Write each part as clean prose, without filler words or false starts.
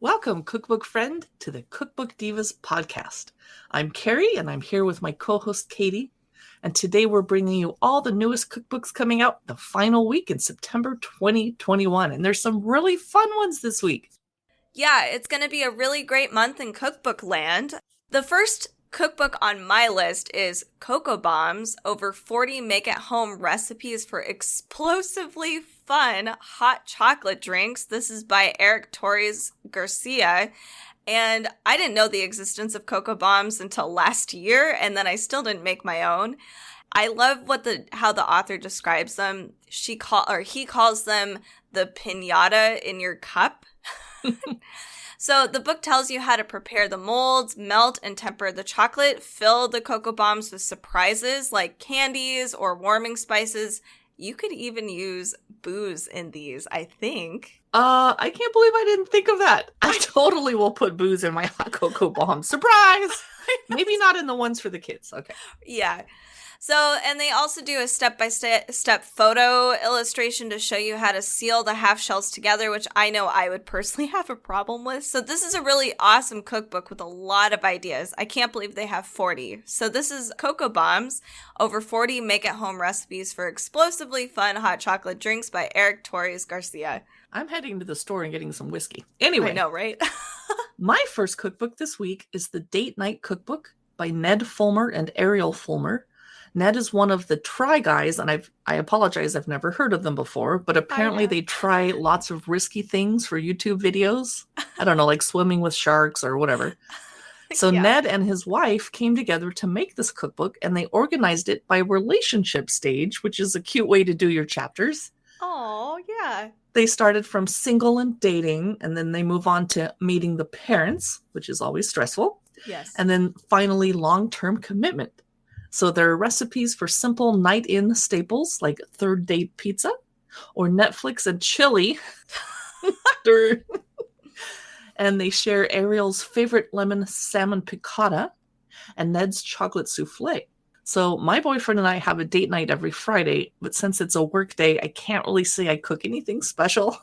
Welcome, cookbook friend, to the Cookbook Divas Podcast. I'm Carrie, and I'm here with my co-host, Katie. And today we're bringing you all the newest cookbooks coming out the final week in September 2021. And there's some really fun ones this week. Yeah, it's going to be a really great month in cookbook land. The first cookbook on my list is Cocoa Bombs, over 40 make-at-home recipes for explosively fun hot chocolate drinks. This is by Eric Torres Garcia. And I didn't know the existence of Cocoa Bombs until last year, and then I still didn't make my own. I love how the author describes them. He calls them the piñata in your cup. So the book tells you how to prepare the molds, melt and temper the chocolate, fill the cocoa bombs with surprises like candies or warming spices. You could even use booze in these, I think. I can't believe I didn't think of that. I totally will put booze in my hot cocoa bomb. Surprise! Maybe not in the ones for the kids. Okay. Yeah. So, and they also do a step-by-step photo illustration to show you how to seal the half shells together, which I know I would personally have a problem with. So this is a really awesome cookbook with a lot of ideas. I can't believe they have 40. So this is Cocoa Bombs, over 40 make-at-home recipes for explosively fun hot chocolate drinks by Eric Torres Garcia. I'm heading to the store and getting some whiskey. Anyway. I know, right? My first cookbook this week is the Date Night Cookbook by Ned Fulmer and Ariel Fulmer. Ned is one of the Try Guys, and I apologize, I've never heard of them before, but apparently they try lots of risky things for YouTube videos. I don't know, like swimming with sharks or whatever. So Ned and his wife came together to make this cookbook, and they organized it by relationship stage, which is a cute way to do your chapters. Oh, yeah. They started from single and dating, and then they move on to meeting the parents, which is always stressful. Yes. And then finally, long-term commitment. So there are recipes for simple night-in staples like third date pizza or Netflix and chili. And they share Ariel's favorite lemon salmon piccata and Ned's chocolate souffle. So my boyfriend and I have a date night every Friday, but since it's a work day, I can't really say I cook anything special.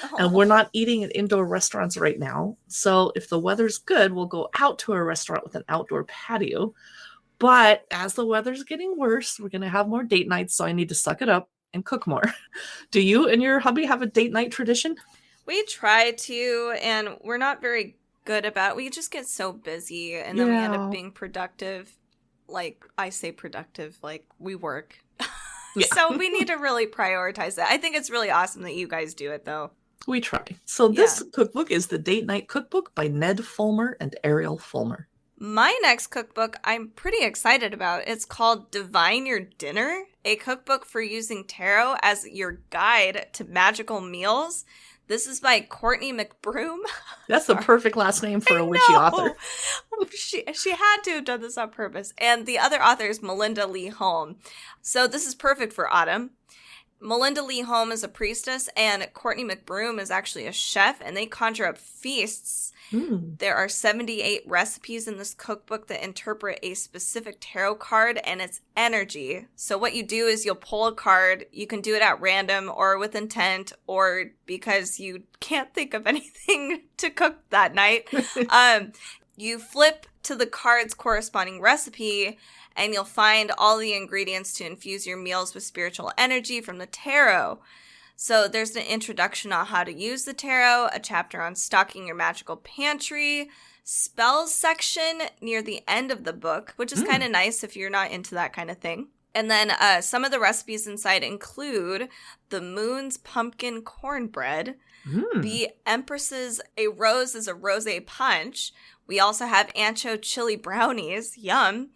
Oh. And we're not eating at indoor restaurants right now. So if the weather's good, we'll go out to a restaurant with an outdoor patio. But as the weather's getting worse, we're going to have more date nights, so I need to suck it up and cook more. Do you and your hubby have a date night tradition? We try to, and we're not very good about it. We just get so busy, and then we end up being productive. Like, I say productive, like we work. Yeah. So we need to really prioritize that. I think it's really awesome that you guys do it, though. We try. So this cookbook is the Date Night Cookbook by Ned Fulmer and Ariel Fulmer. My next cookbook I'm pretty excited about. It's called Divine Your Dinner, a cookbook for using tarot as your guide to magical meals. This is by Courtney McBroom. That's the perfect last name for a witchy author. She had to have done this on purpose. And the other author is Melinda Lee Holm. So this is perfect for autumn. Melinda Lee Holm is a priestess, and Courtney McBroom is actually a chef, and they conjure up feasts. There are 78 recipes in this cookbook that interpret a specific tarot card and its energy. So what you do is you'll pull a card. You can do it at random or with intent or because you can't think of anything to cook that night. You flip to the card's corresponding recipe, and you'll find all the ingredients to infuse your meals with spiritual energy from the tarot. So there's an introduction on how to use the tarot, a chapter on stocking your magical pantry, spells section near the end of the book, which is kind of nice if you're not into that kind of thing. And then some of the recipes inside include the Moon's Pumpkin Cornbread, the Empress's A Rose is a Rosé Punch. We also have Ancho Chili Brownies, yum.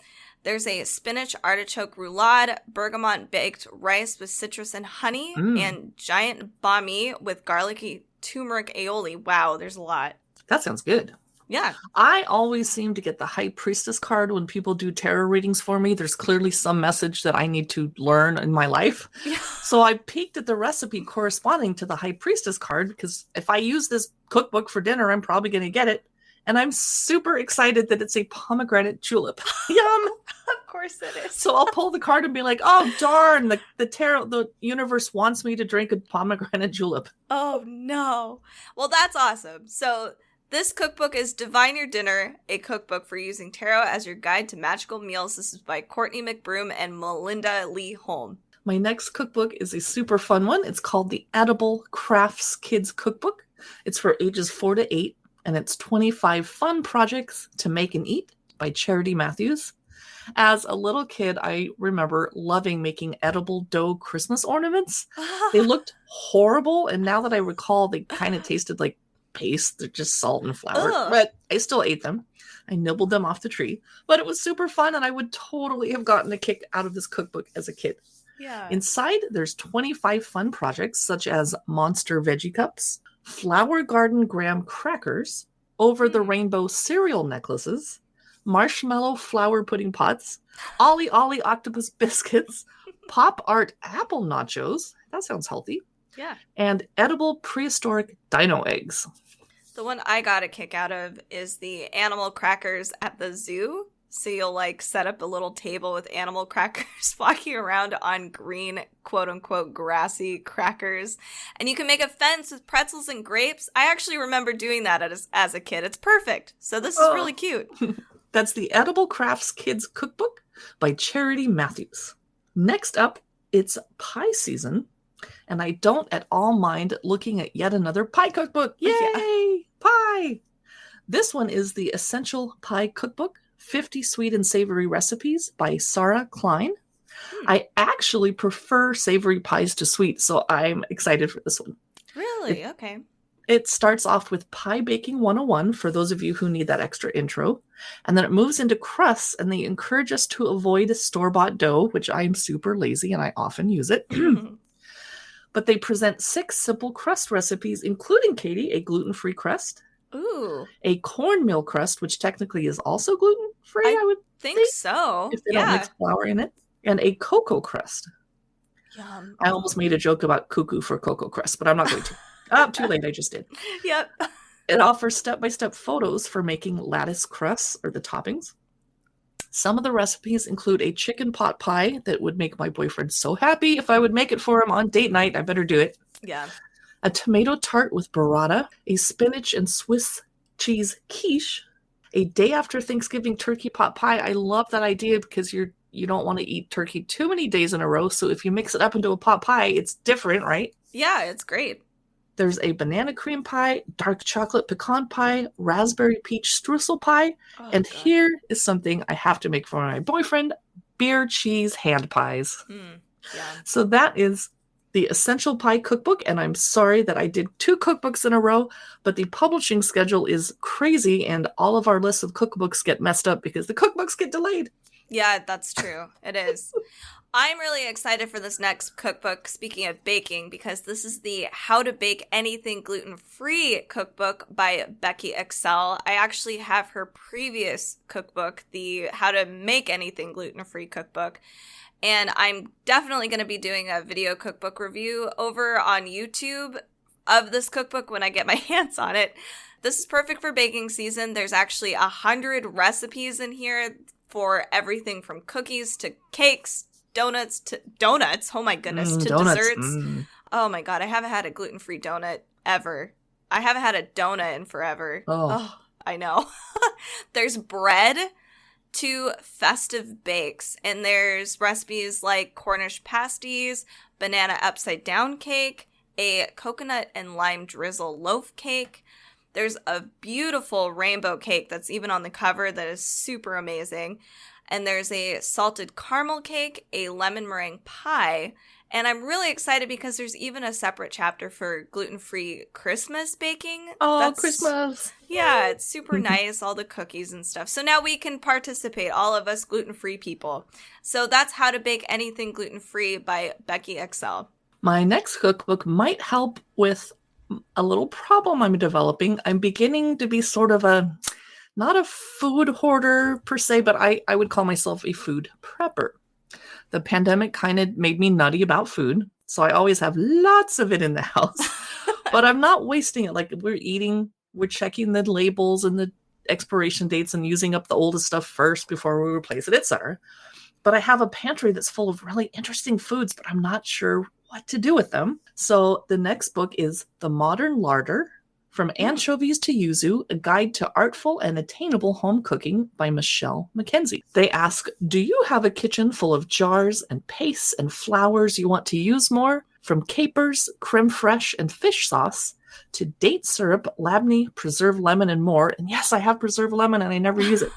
There's a spinach artichoke roulade, bergamot baked rice with citrus and honey, and giant bami with garlicky turmeric aioli. Wow, there's a lot. That sounds good. Yeah. I always seem to get the High Priestess card when people do tarot readings for me. There's clearly some message that I need to learn in my life. Yeah. So I peeked at the recipe corresponding to the High Priestess card because if I use this cookbook for dinner, I'm probably going to get it. And I'm super excited that it's a pomegranate julep. Yum! Of course it is. So I'll pull the card and be like, oh, darn, the universe wants me to drink a pomegranate julep. Oh, no. Well, that's awesome. So This cookbook is Divine Your Dinner, a cookbook for using tarot as your guide to magical meals. This is by Courtney McBroom and Melinda Lee Holm. My next cookbook is a super fun one. It's called the Edible Crafts Kids Cookbook. It's for ages 4 to 8, and it's 25 fun projects to make and eat by Charity Mathews. As a little kid, I remember loving making edible dough Christmas ornaments. They looked horrible, and now that I recall, they kind of tasted like paste. They're just salt and flour. Ugh. But I still ate them. I nibbled them off the tree. But it was super fun, and I would totally have gotten a kick out of this cookbook as a kid. Yeah. Inside, there's 25 fun projects, such as monster veggie cups, flower garden graham crackers, over-the-rainbow cereal necklaces, marshmallow flour pudding pots, Ollie Ollie octopus biscuits, pop art apple nachos. That sounds healthy. Yeah. And edible prehistoric dino eggs. The one I got a kick out of is the animal crackers at the zoo. So you'll like set up a little table with animal crackers walking around on green, quote unquote, grassy crackers. And you can make a fence with pretzels and grapes. I actually remember doing that as a kid. It's perfect. So this is really cute. That's the Edible Crafts Kids Cookbook by Charity Mathews. Next up, it's pie season. And I don't at all mind looking at yet another pie cookbook. Yay! Yeah. Pie! This one is the Essential Pie Cookbook, 50 Sweet and Savory Recipes by Saura, Kline. I actually prefer savory pies to sweet, so I'm excited for this one. Really? Okay. It starts off with Pie Baking 101 for those of you who need that extra intro. And then it moves into crusts, and they encourage us to avoid store-bought dough, which I'm super lazy and I often use it. But they present 6 simple crust recipes, including, Katie, a gluten-free crust. Ooh. A cornmeal crust, which technically is also gluten-free, I would think so. If they don't mix flour in it. And a cocoa crust. Yum. I almost made a joke about cuckoo for cocoa crust, but I'm not going to. Too late, I just did. Yep. It offers step-by-step photos for making lattice crusts, or the toppings. Some of the recipes include a chicken pot pie that would make my boyfriend so happy. If I would make it for him on date night, I better do it. Yeah. A tomato tart with burrata, a spinach and Swiss cheese quiche, a day after Thanksgiving turkey pot pie. I love that idea because you don't want to eat turkey too many days in a row. So if you mix it up into a pot pie, it's different, right? Yeah, it's great. There's a banana cream pie, dark chocolate pecan pie, raspberry peach streusel pie. And God. Here is something I have to make for my boyfriend, beer cheese hand pies. Yeah. So that is the Essential Pie Cookbook. And I'm sorry that I did 2 cookbooks in a row, but the publishing schedule is crazy. And all of our lists of cookbooks get messed up because the cookbooks get delayed. Yeah, that's true. It is. I'm really excited for this next cookbook, speaking of baking, because this is the How to Bake Anything Gluten-Free cookbook by Becky Excel. I actually have her previous cookbook, the How to Make Anything Gluten-Free cookbook, and I'm definitely going to be doing a video cookbook review over on YouTube of this cookbook when I get my hands on it. This is perfect for baking season. There's actually 100 recipes in here for everything from cookies to cakes, donuts to donuts. Oh my goodness, to donuts. Desserts. Oh my God, I haven't had a gluten-free donut ever. I haven't had a donut in forever. Oh I know. There's bread to festive bakes, and there's recipes like Cornish pasties, banana upside down cake, a coconut and lime drizzle loaf cake. There's a beautiful rainbow cake that's even on the cover that is super amazing. And there's a salted caramel cake, a lemon meringue pie. And I'm really excited because there's even a separate chapter for gluten-free Christmas baking. Oh, Christmas. Yeah, it's super nice, all the cookies and stuff. So now we can participate, all of us gluten-free people. So that's How to Bake Anything Gluten-Free by Becky Excel. My next cookbook might help with a little problem I'm developing. I'm beginning to be sort of not a food hoarder per se, but I would call myself a food prepper. The pandemic kind of made me nutty about food, so I always have lots of it in the house, but I'm not wasting it. Like we're checking the labels and the expiration dates and using up the oldest stuff first before we replace it, etc. But I have a pantry that's full of really interesting foods, but I'm not sure what to do with them. So the next book is The Modern Larder, From Anchovies to Yuzu, A Guide to Artful and Attainable Home Cooking by Michelle Mackenzie. They ask, do you have a kitchen full of jars and pastes and flours you want to use more? From capers, creme fraiche, and fish sauce to date syrup, labneh, preserved lemon, and more. And yes, I have preserved lemon and I never use it.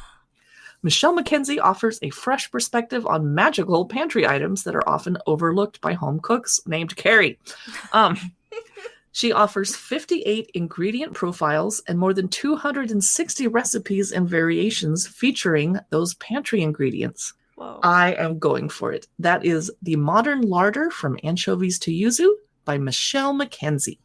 Michelle Mackenzie offers a fresh perspective on magical pantry items that are often overlooked by home cooks named Carrie. She offers 58 ingredient profiles and more than 260 recipes and variations featuring those pantry ingredients. Whoa. I am going for it. That is The Modern Larder from Anchovies to Yuzu by Michelle Mackenzie.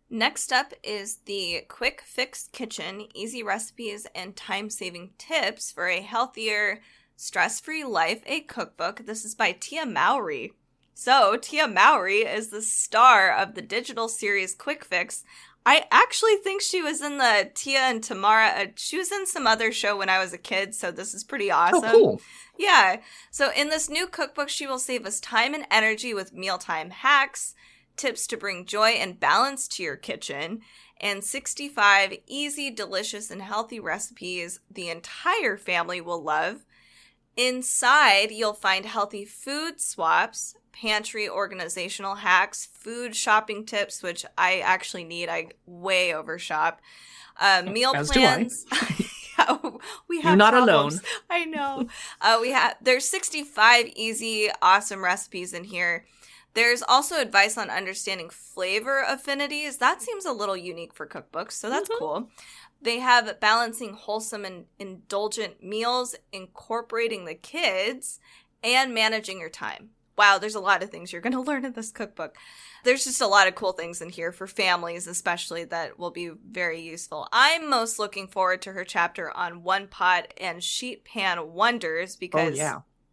Next up is the Quick Fix Kitchen, Easy Recipes and Time-Saving Tips for a Healthier, Stress-Free Life, a Cookbook. This is by Tia Mowry. So, Tia Mowry is the star of the digital series Quick Fix. I actually think she was in the Tia and Tamara, she was in some other show when I was a kid, so this is pretty awesome. Oh, cool. Yeah. So, in this new cookbook, she will save us time and energy with mealtime hacks, tips to bring joy and balance to your kitchen, and 65 easy, delicious, and healthy recipes the entire family will love. Inside, you'll find healthy food swaps, pantry organizational hacks, food shopping tips, which I actually need. I way overshop. Meal As plans. Do I. Yeah, we have You're not problems. alone. I know. There's 65 easy, awesome recipes in here. There's also advice on understanding flavor affinities. That seems a little unique for cookbooks, so that's cool. They have balancing wholesome and indulgent meals, incorporating the kids, and managing your time. Wow, there's a lot of things you're going to learn in this cookbook. There's just a lot of cool things in here for families, especially, that will be very useful. I'm most looking forward to her chapter on one pot and sheet pan wonders because,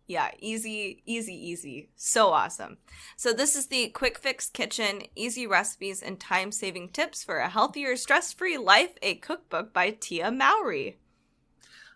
yeah, easy. So awesome. So this is the Quick Fix Kitchen, Easy Recipes and Time-Saving Tips for a Healthier, Stress-Free Life, a cookbook by Tia Mowry.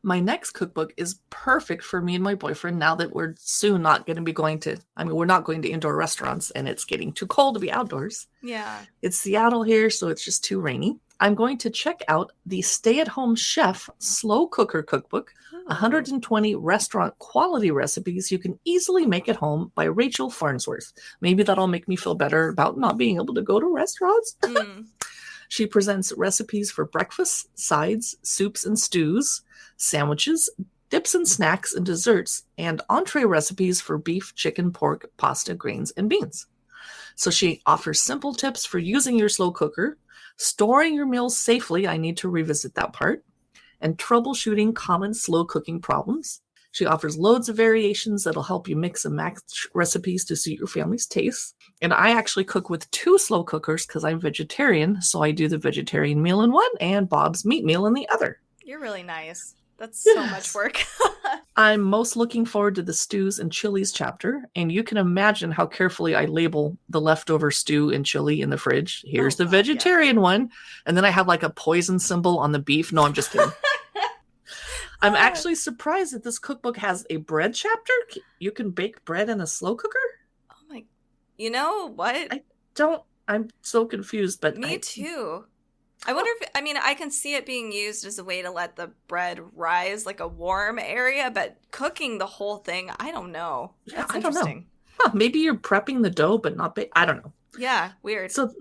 My next cookbook is perfect for me and my boyfriend now that we're soon not going to be we're not going to indoor restaurants and it's getting too cold to be outdoors. Yeah. It's Seattle here, so it's just too rainy. I'm going to check out the Stay-at-Home Chef Slow Cooker Cookbook, 120 restaurant quality recipes you can easily make at home by Rachel Farnsworth. Maybe that'll make me feel better about not being able to go to restaurants. She presents recipes for breakfast, sides, soups and stews, sandwiches, dips and snacks and desserts, and entree recipes for beef, chicken, pork, pasta, grains, and beans. So she offers simple tips for using your slow cooker, storing your meals safely, I need to revisit that part, and troubleshooting common slow cooking problems. She offers loads of variations that'll help you mix and match recipes to suit your family's tastes. And I actually cook with 2 slow cookers because I'm vegetarian, so I do the vegetarian meal in one and Bob's meat meal in the other. You're really nice. That's so much work. I'm most looking forward to the stews and chilies chapter, and you can imagine how carefully I label the leftover stew and chili in the fridge. Here's the vegetarian one, and then I have like a poison symbol on the beef. No, I'm just kidding. I'm actually surprised that this cookbook has a bread chapter. You can bake bread in a slow cooker? Oh my, you know what? I'm so confused, but Me too. I wonder if, I can see it being used as a way to let the bread rise, like a warm area, but cooking the whole thing, I don't know. Yeah, That's I don't know. interesting. Maybe you're prepping the dough, but not I don't know. Yeah, weird. So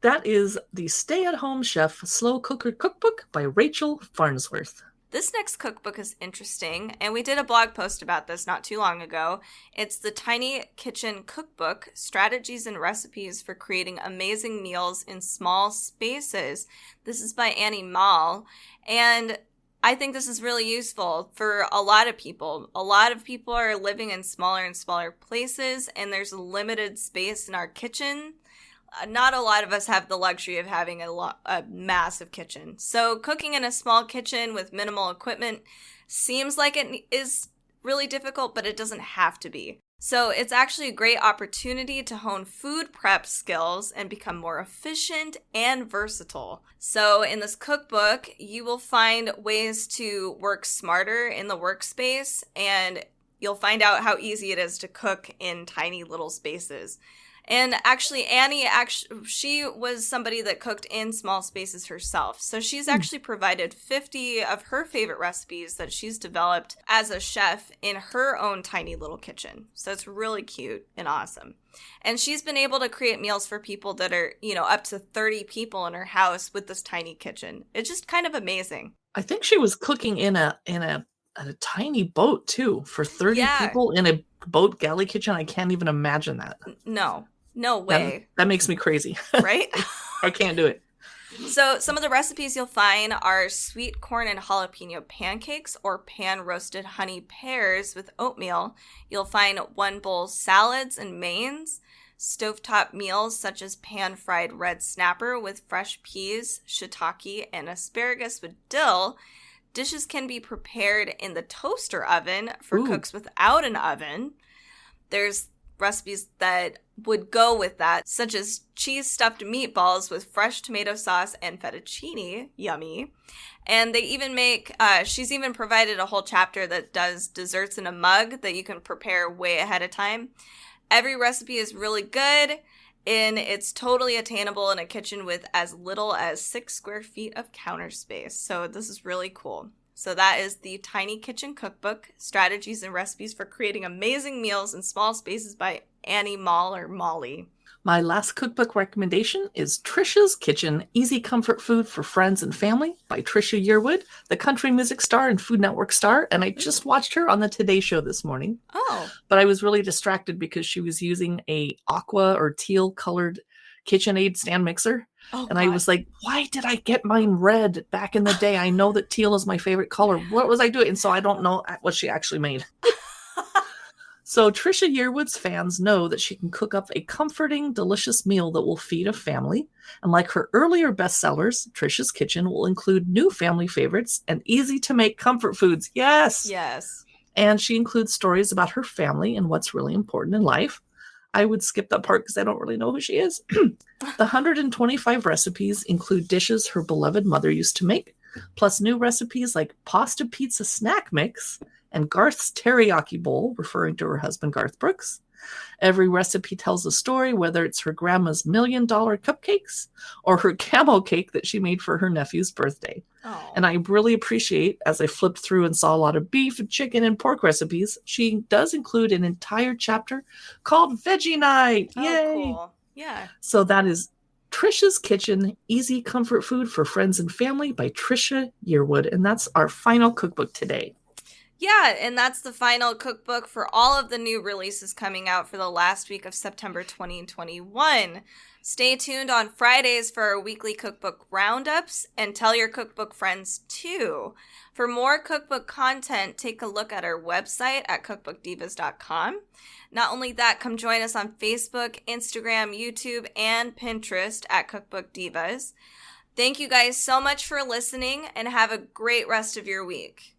that is the Stay-at-Home Chef Slow Cooker Cookbook by Rachel Farnsworth. This next cookbook is interesting, and we did a blog post about this not too long ago. It's the Tiny Kitchen Cookbook, Strategies and Recipes for Creating Amazing Meals in Small Spaces. This is by Annie Mall, and I think this is really useful for a lot of people. A lot of people are living in smaller and smaller places, and there's limited space in our kitchen. Not a lot of us have the luxury of having a massive kitchen. So cooking in a small kitchen with minimal equipment seems like it is really difficult, but it doesn't have to be. So it's actually a great opportunity to hone food prep skills and become more efficient and versatile. So in this cookbook, you will find ways to work smarter in the workspace, and you'll find out how easy it is to cook in tiny little spaces. And actually, Annie, she was somebody that cooked in small spaces herself. So she's actually provided 50 of her favorite recipes that she's developed as a chef in her own tiny little kitchen. So it's really cute and awesome. And she's been able to create meals for people that are, up to 30 people in her house with this tiny kitchen. It's just kind of amazing. I think she was cooking in a tiny boat too for 30 people in a boat galley kitchen. I can't even imagine that. No way. That makes me crazy. Right? I can't do it. So some of the recipes you'll find are sweet corn and jalapeno pancakes or pan-roasted honey pears with oatmeal. You'll find 1 bowl salads and mains, stovetop meals such as pan-fried red snapper with fresh peas, shiitake, and asparagus with dill. Dishes can be prepared in the toaster oven for cooks without an oven. There's recipes that would go with that, such as cheese stuffed meatballs with fresh tomato sauce and fettuccine. Yummy. And they even make, she's even provided a whole chapter that does desserts in a mug that you can prepare way ahead of time. Every recipe is really good, and it's totally attainable in a kitchen with as little as 6 square feet of counter space. So this is really cool. So that is the Tiny Kitchen Cookbook, Strategies and Recipes for Creating Amazing Meals in Small Spaces by Annie Molly. My last cookbook recommendation is Trisha's Kitchen, Easy Comfort Food for Friends and Family by Trisha Yearwood, the country music star and Food Network star. And I just watched her on the Today Show this morning. Oh. But I was really distracted because she was using a aqua or teal colored KitchenAid stand mixer. Oh, and I was like, why did I get mine red back in the day? I know that teal is my favorite color. What was I doing? And so I don't know what she actually made. So Trisha Yearwood's fans know that she can cook up a comforting, delicious meal that will feed a family. And like her earlier bestsellers, Trisha's Kitchen will include new family favorites and easy-to-make comfort foods. Yes! Yes. And she includes stories about her family and what's really important in life. I would skip that part because I don't really know who she is. The 125 recipes include dishes her beloved mother used to make, plus new recipes like pasta pizza snack mix and Garth's teriyaki bowl, referring to her husband Garth Brooks. Every recipe tells a story, whether it's her grandma's $1 million cupcakes or her camel cake that she made for her nephew's birthday. Oh. And I really appreciate, as I flipped through and saw a lot of beef and chicken and pork recipes, she does include an entire chapter called Veggie Night. Oh, Yay! Cool. Yeah. So that is Trisha's Kitchen, Easy Comfort Food for Friends and Family by Trisha Yearwood. And that's our final cookbook today. Yeah, and that's the final cookbook for all of the new releases coming out for the last week of September 2021. Stay tuned on Fridays for our weekly cookbook roundups, and tell your cookbook friends too. For more cookbook content, take a look at our website at cookbookdivas.com. Not only that, come join us on Facebook, Instagram, YouTube, and Pinterest at Cookbook Divas. Thank you guys so much for listening, and have a great rest of your week.